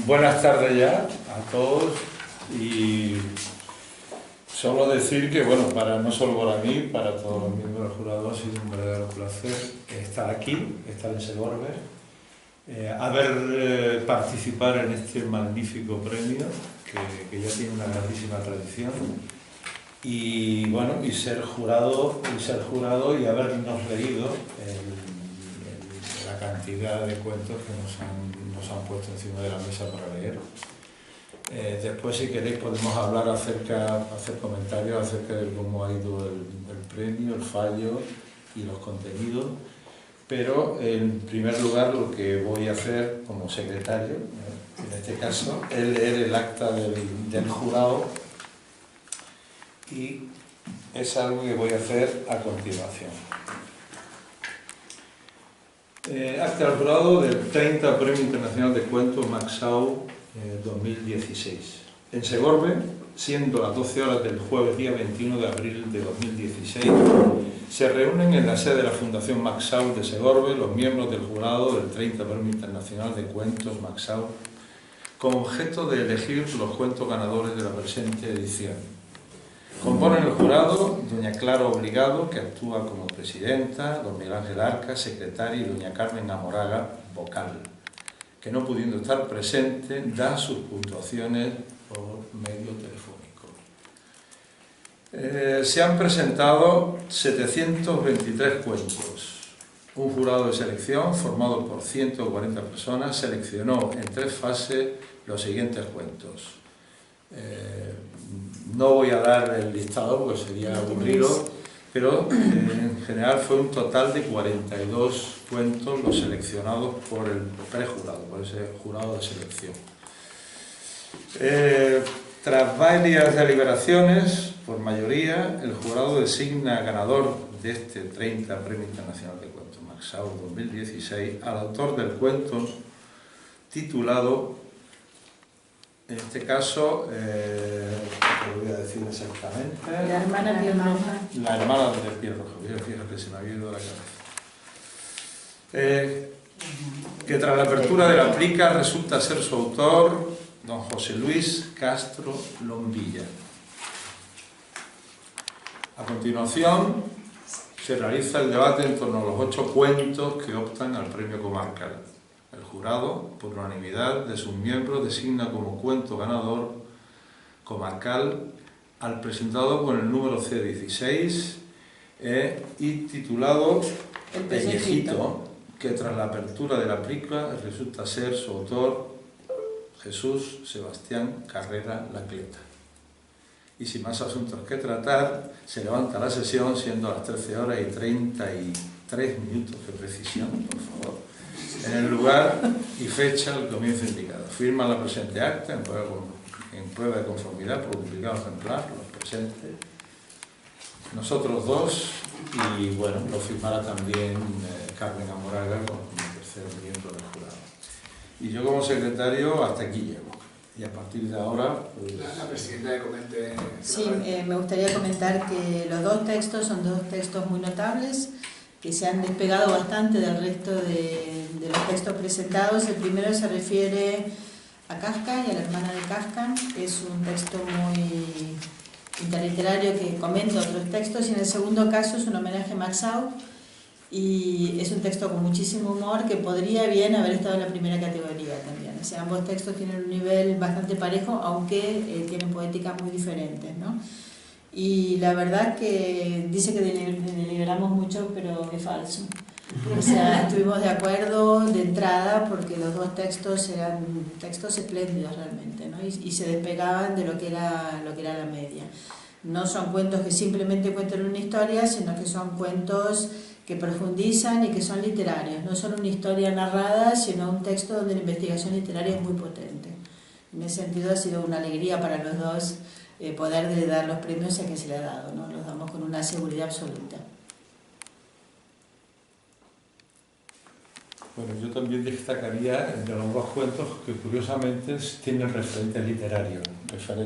Buenas tardes ya a todos y solo decir que, bueno, no solo para mí, para todos los miembros del jurado ha sido un verdadero placer estar aquí, estar en Segorbe, participar en este magnífico premio que ya tiene una grandísima tradición y, bueno, y ser jurado y habernos leído la cantidad de cuentos que nos han puesto encima de la mesa para leer. Después, si queréis, podemos hablar hacer comentarios acerca de cómo ha ido el premio, el fallo y los contenidos. Pero, en primer lugar, lo que voy a hacer como secretario, en este caso, es leer el acta del jurado y es algo que voy a hacer a continuación. Acta del jurado del 30 Premio Internacional de Cuentos Max Sau 2016. En Segorbe, siendo las 12 horas del jueves día 21 de abril de 2016, se reúnen en la sede de la Fundación Max Sau de Segorbe los miembros del jurado del 30 Premio Internacional de Cuentos Max Sau con objeto de elegir los cuentos ganadores de la presente edición. Componen el jurado doña Clara Obligado, que actúa como presidenta, don Miguel Ángel Arca, secretaria, y doña Carmen Amoraga, vocal, que no pudiendo estar presente, da sus puntuaciones por medio telefónico. Se han presentado 723 cuentos. Un jurado de selección, formado por 140 personas, seleccionó en 3 fases los siguientes cuentos. No voy a dar el listado porque sería aburrido, pero en general fue un total de 42 cuentos los seleccionados por el prejurado, por ese jurado de selección. Tras varias deliberaciones, por mayoría, el jurado designa ganador de este 30 Premio Internacional de Cuentos Max Sau 2016 al autor del cuento titulado, en este caso, lo voy a decir exactamente. La hermana de piel roja. La hermana de piel roja, fíjate, se me había ido la cabeza. Que tras la apertura de la plica resulta ser su autor don José Luis Castro Lombilla. A continuación, se realiza el debate en torno a los 8 cuentos que optan al premio comarcal. El jurado, por unanimidad de sus miembros, designa como cuento ganador comarcal al presentado con el número C16 y titulado El Pellejito, que tras la apertura de la plica resulta ser su autor Jesús Sebastián Carrera Lacleta. Y sin más asuntos que tratar, se levanta la sesión, siendo las 13 horas y 33 minutos de precisión, por favor, en el lugar y fecha del comienzo indicado. Firma la presente acta en prueba de conformidad por duplicado ejemplar, los presentes, nosotros dos, y bueno, lo firmará también Carmen Amoraga como tercer miembro del jurado. Y yo como secretario hasta aquí llego. Y a partir de ahora, pues... La presidenta comente... Sí, me gustaría comentar que los 2 textos son 2 textos muy notables, que se han despegado bastante del resto de los textos presentados. El primero se refiere a Kafka y a la hermana de Kafka. Es un texto muy interliterario que comenta otros textos, y en el segundo caso es un homenaje a Max Sau, y es un texto con muchísimo humor que podría bien haber estado en la primera categoría también. O sea, ambos textos tienen un nivel bastante parejo, aunque tienen poéticas muy diferentes, ¿no? Y la verdad que dice que deliberamos mucho, pero es falso. O sea, estuvimos de acuerdo de entrada porque los 2 textos eran textos espléndidos realmente, ¿no? Y se despegaban de lo que era la media. No son cuentos que simplemente cuentan una historia, sino que son cuentos que profundizan y que son literarios. No son una historia narrada, sino un texto donde la investigación literaria es muy potente. En ese sentido ha sido una alegría para los dos poder dar los premios a que se le ha dado, ¿no? Los damos con una seguridad absoluta. Bueno, yo también destacaría de los 2 cuentos que curiosamente tienen referentes literarios.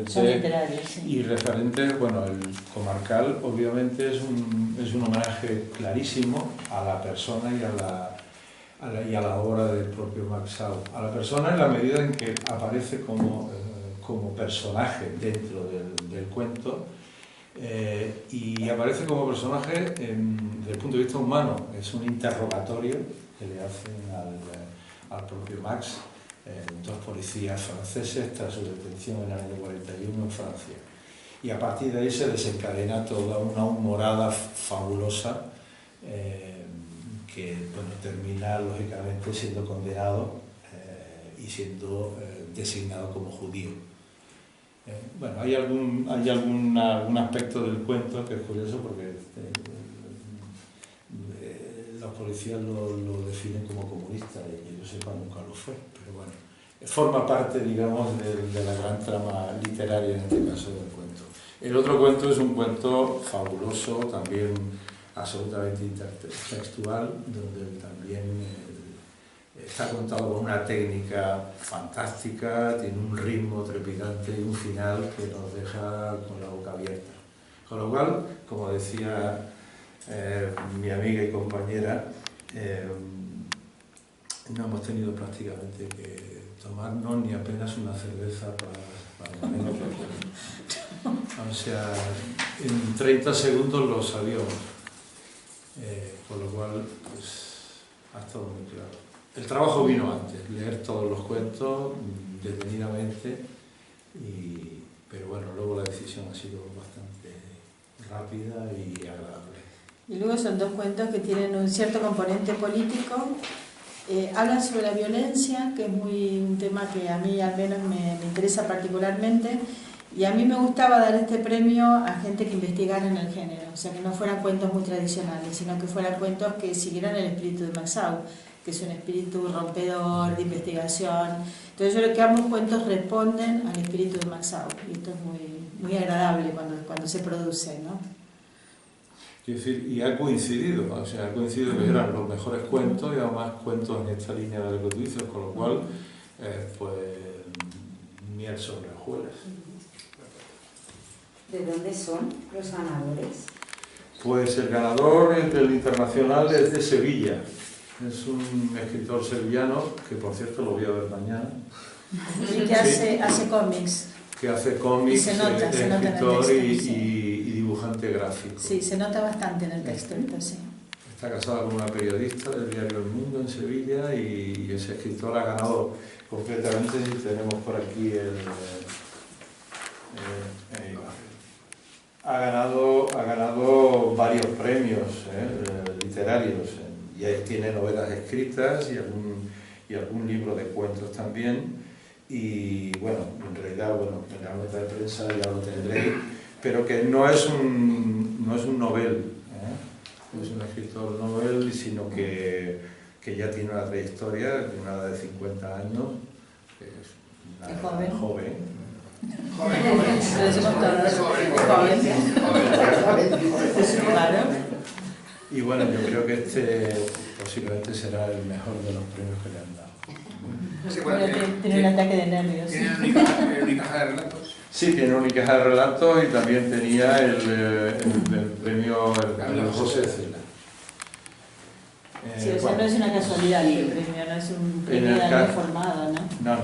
Son literarios, sí. Y referentes, bueno, el comarcal obviamente es un homenaje clarísimo a la persona y y a la obra del propio Max Sau. A la persona en la medida en que aparece como personaje dentro del cuento, y aparece como personaje desde el punto de vista humano. Es un interrogatorio que le hacen al propio Max, dos policías franceses tras su detención en el año 41 en Francia. Y a partir de ahí se desencadena toda una humorada fabulosa que termina lógicamente siendo condenado y siendo designado como judío. Bueno, hay algún aspecto del cuento que es curioso porque los policías lo definen como comunista y que yo sepa nunca lo fue, pero bueno, forma parte, digamos, de la gran trama literaria, en este caso, del cuento. El otro cuento es un cuento fabuloso, también absolutamente intertextual, donde también está contado con una técnica fantástica, tiene un ritmo trepidante y un final que nos deja con la boca abierta. Con lo cual, como decía mi amiga y compañera, no hemos tenido prácticamente que tomarnos ni apenas una cerveza para menos. O sea, en 30 segundos lo sabíamos, con lo cual pues, ha estado muy claro. El trabajo vino antes, leer todos los cuentos detenidamente, pero bueno, luego la decisión ha sido bastante rápida y agradable. Y luego son dos cuentos que tienen un cierto componente político, hablan sobre la violencia, que es un tema que a mí al menos me interesa particularmente, y a mí me gustaba dar este premio a gente que investigara en el género, o sea, que no fueran cuentos muy tradicionales, sino que fueran cuentos que siguieran el espíritu de Max Sau, que es un espíritu rompedor, de investigación. Entonces yo creo que ambos cuentos responden al espíritu de Max Sau, y esto es muy agradable cuando se produce, ¿no? Quiero decir, y ha coincidido, o sea, ha coincidido que eran los mejores cuentos y además cuentos en esta línea de lo que tú dices, con lo cual, pues, miel sobre hojuelas. ¿De dónde son los ganadores? Pues el ganador del internacional es de Sevilla. Es un escritor sevillano, que por cierto lo voy a ver mañana. Y que hace cómics. Que hace cómics, se nota escritor en el texto, y dibujante gráfico. Sí, se nota bastante en el texto, sí. Está casada con una periodista del diario El Mundo en Sevilla y ese escritor ha ganado concretamente, si tenemos por aquí ha ganado varios premios literarios y tiene novelas escritas y algún libro de cuentos también. Y bueno, en realidad, en la nota de prensa ya lo tendréis, pero que no es un novel, no es un escritor novel, sino que ya tiene una trayectoria de una edad de 50 años, que es una joven. Lo decimos todos, joven. Y bueno, yo creo que este posiblemente será el mejor de los premios que le han dado. Sí, bueno, tiene un ataque de nervios. ¿Tiene una caja de relatos? Sí, tiene una caja de relatos y también tenía el premio José Cela. Sí, o sea, no es una casualidad el premio, no es un premio de haber formado, ¿no? No.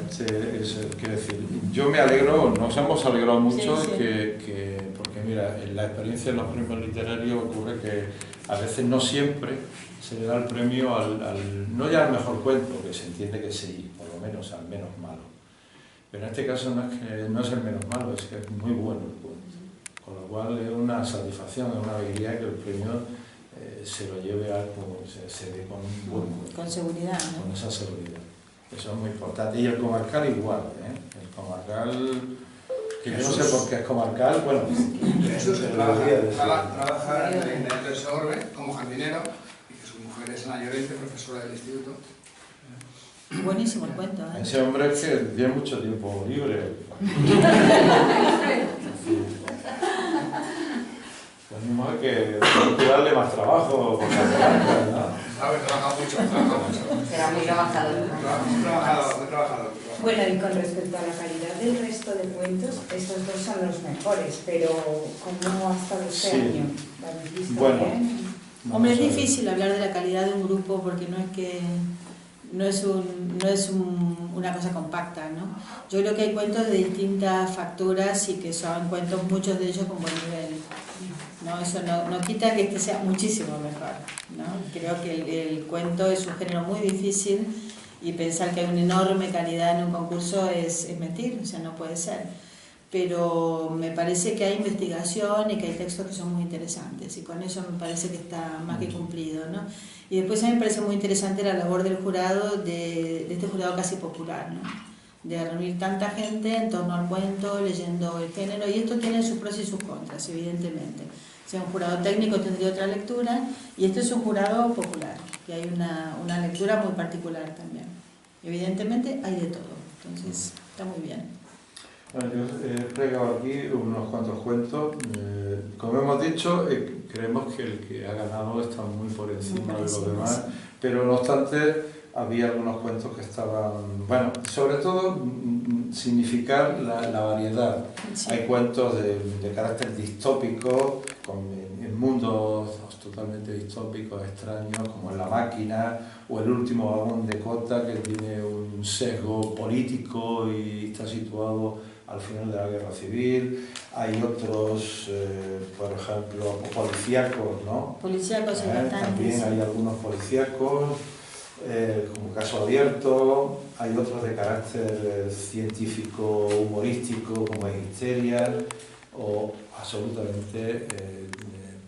Sí. Quiero decir, yo me alegro, nos hemos alegrado mucho, sí. porque mira, en la experiencia de los premios literarios ocurre que a veces no siempre se le da el premio no ya al mejor cuento, que se entiende que sí, por lo menos al menos malo. Pero en este caso no es el menos malo, es que es muy bueno el cuento. Con lo cual es una satisfacción, es una alegría que el premio se lo lleve algo, se dé con un buen cuento. Con seguridad, ¿no? Con esa seguridad. Eso es muy importante. Y el comarcal igual, El comarcal, que yo no sé por qué es comarcal, bueno, Jesús trabaja en el Sorbe como jardinero y que su mujer es Ana Llorente, profesora del instituto. Buenísimo el cuento, ¿eh? Ese hombre es que tiene mucho tiempo libre. Pues no hay que darle más trabajo con la comarca, ¿no? Ha trabajado mucho. Será muy trabajador. Muy trabajador. Bueno, y con respecto a la calidad del resto de cuentos, estos dos son los mejores, pero ¿cómo ha estado este año? ¿Lo habéis visto bien? Hombre, es difícil hablar de la calidad de un grupo porque no es una cosa compacta, ¿no? Yo creo que hay cuentos de distintas facturas y que son cuentos, muchos de ellos con buen nivel, ¿no? Eso no quita que este sea muchísimo mejor, ¿no? Creo que el cuento es un género muy difícil y pensar que hay una enorme calidad en un concurso es mentir, o sea, no puede ser. Pero me parece que hay investigación y que hay textos que son muy interesantes y con eso me parece que está más que cumplido, ¿no? Y después a mí me parece muy interesante la labor del jurado, de este jurado casi popular, ¿no? De reunir tanta gente en torno al cuento, leyendo el género, y esto tiene sus pros y sus contras, evidentemente. O sea, un jurado técnico tendría otra lectura y este es un jurado popular, que hay una lectura muy particular también. Evidentemente hay de todo, entonces está muy bien. Bueno, yo he plegado aquí unos cuantos cuentos. Como hemos dicho, creemos que el que ha ganado está muy por encima de los demás, pero no obstante había algunos cuentos que estaban... Bueno, sobre todo significar la variedad. Sí. Hay cuentos de carácter distópico, en mundos totalmente distópicos, extraños, como La máquina o El último vagón de Cota, que tiene un sesgo político y está situado al final de la Guerra Civil. Hay otros, por ejemplo, policíacos, ¿no? Policíacos bastantes. También hay algunos policíacos, como Caso Abierto. Hay otros de carácter científico, humorístico, como Histeria, o absolutamente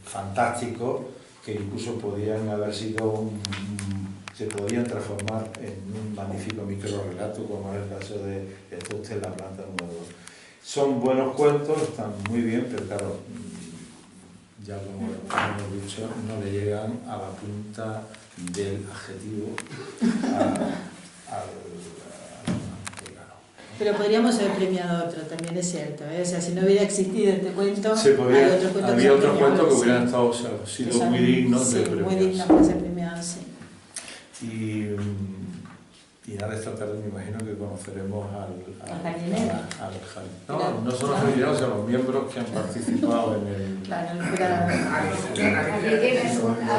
fantásticos, que incluso podían haber sido se podrían transformar en un magnífico microrelato, como es el caso de Está usted en la planta número 2. Son buenos cuentos, están muy bien, pero claro, ya como hemos dicho, no le llegan a la punta del adjetivo Pero podríamos haber premiado otro, también es cierto, ¿eh? O sea, si no hubiera existido este cuento, había otros cuentos que hubieran estado, o sea, sido muy dignos de premiarse. Muy dignos de ser premiados, sí. Y nada, esta tarde me imagino que conoceremos al jardinero. No solo al jardinero, sino a los miembros que han participado en el... Claro, el jurado.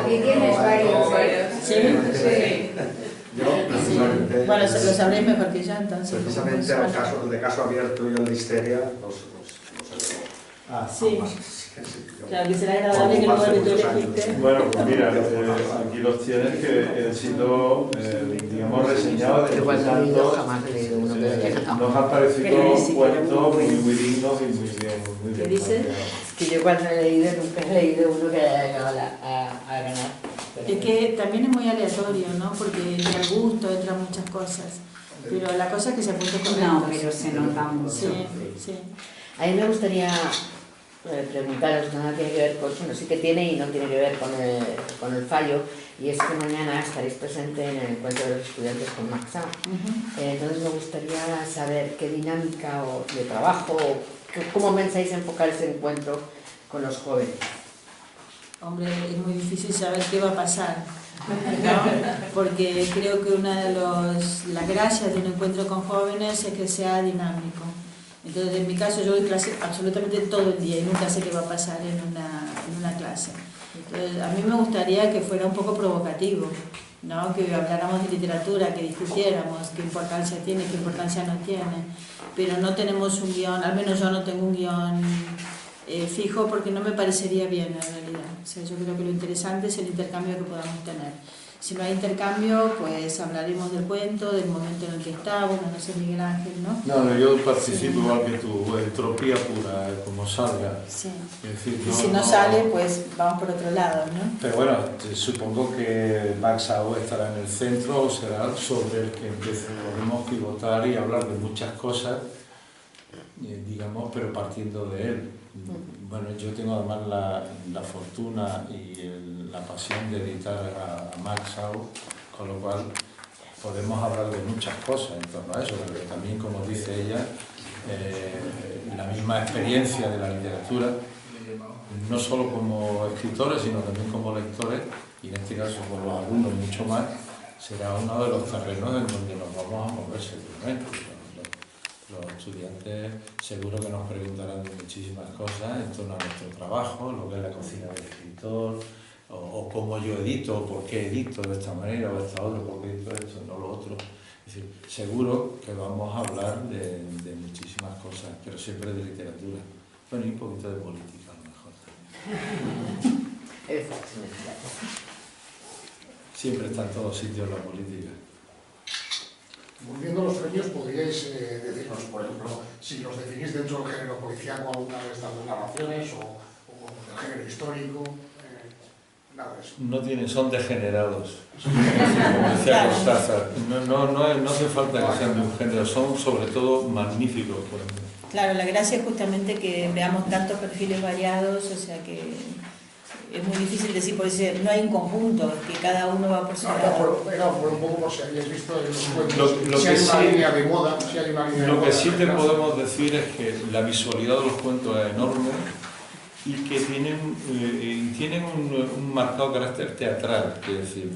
Aquí tienes varios. ¿Sí? Sí. Yo, precisamente... Bueno, lo sabréis mejor que yo, entonces. Precisamente el de Caso Abierto y el de Histeria, sí. Claro, que será agradable que luego tú elegiste. Bueno, pues mira, aquí los tienes que han sido, digamos, reseñados de nos han parecido cuentos muy dignos y muy bien. ¿Qué dices? Que yo cuando he leído, nunca he leído uno que haya llegado a ganar. Es que también es muy aleatorio, ¿no? Porque entra el gusto, entran muchas cosas. Pero la cosa es que se apunte con No, pero se nota mucho. Sí, sí. A mí me gustaría preguntaros, nada tiene que ver con, bueno, sí que tiene y no tiene que ver con el fallo, y es que mañana estaréis presente en el encuentro de los estudiantes con Max Sau. Entonces me gustaría saber qué dinámica de trabajo, cómo pensáis enfocar ese encuentro con los jóvenes. Hombre, es muy difícil saber qué va a pasar, ¿no? Porque creo que una de las gracias de un encuentro con jóvenes es que sea dinámico. Entonces, en mi caso, yo doy clase absolutamente todo el día y nunca sé qué va a pasar en una clase. Entonces, a mí me gustaría que fuera un poco provocativo, ¿no? Que habláramos de literatura, que discutiéramos qué importancia tiene, qué importancia no tiene. Pero no tenemos un guión, al menos yo no tengo un guión fijo, porque no me parecería bien en realidad. O sea, yo creo que lo interesante es el intercambio que podamos tener. Si no hay intercambio, pues hablaremos del cuento, del momento en el que está, bueno, no sé, Miguel Ángel, ¿no? No, yo participo igual que tú, entropía pura, como salga. Sí. Es decir, y si no sale, pues vamos por otro lado, ¿no? Pero bueno, supongo que Max Sau estará en el centro o será sobre el que podemos pivotar y hablar de muchas cosas, digamos, pero partiendo de él. Bueno, yo tengo además la fortuna y la pasión de editar a Max Sau, con lo cual podemos hablar de muchas cosas en torno a eso, porque también, como dice ella, la misma experiencia de la literatura, no solo como escritores, sino también como lectores, y en este caso por los alumnos mucho más, será uno de los terrenos en donde nos vamos a mover seguramente. Los estudiantes seguro que nos preguntarán de muchísimas cosas en torno a nuestro trabajo, lo que es la cocina del escritor, o cómo yo edito, por qué edito de esta manera o de esta otra, por qué edito esto, no lo otro. Es decir, seguro que vamos a hablar de muchísimas cosas, pero siempre de literatura. Bueno, y un poquito de política a lo mejor también. Siempre está en todos sitios la política. Volviendo a los premios, ¿podríais decirnos, por ejemplo, si los definís dentro del género policíaco alguna de estas narraciones o del género histórico? Nada de eso. No tienen, son degenerados. Como decía Cortázar, no hace falta que sean de un género, son sobre todo magníficos. Por ejemplo. Claro, la gracia es justamente que veamos tantos perfiles variados, o sea que es muy difícil decir, por eso no hay un conjunto, que cada uno va por su lado. Era por un poco por si habéis visto en los cuentos, Lo si que hay sí, una línea de moda, si hay una línea de moda. Lo que sí te podemos decir es que la visualidad de los cuentos es enorme y que tienen un marcado carácter teatral, es decir,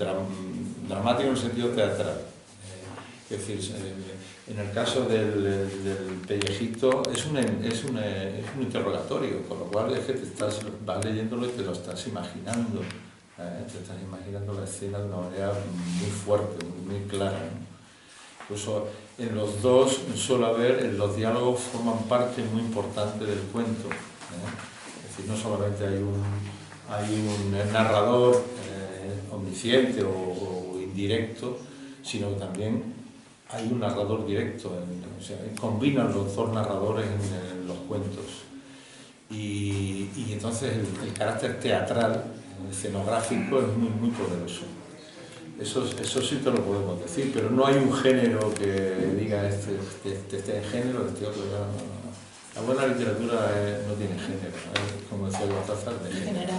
dramático en el sentido teatral. Es decir, en el caso del pellejito es un interrogatorio, con lo cual es que vas leyéndolo y te lo estás imaginando. Te estás imaginando la escena de una manera muy fuerte, muy clara, ¿no? Incluso en los dos suele haber, los diálogos forman parte muy importante del cuento. Es decir, no solamente hay un narrador omnisciente o indirecto, sino que también hay un narrador directo, o sea, combinan los dos narradores en los cuentos. Y entonces el carácter teatral, escenográfico, es muy poderoso. Eso sí te lo podemos decir, pero no hay un género que diga este género, este otro. No. La buena literatura no tiene género, como decía Cortázar, de género.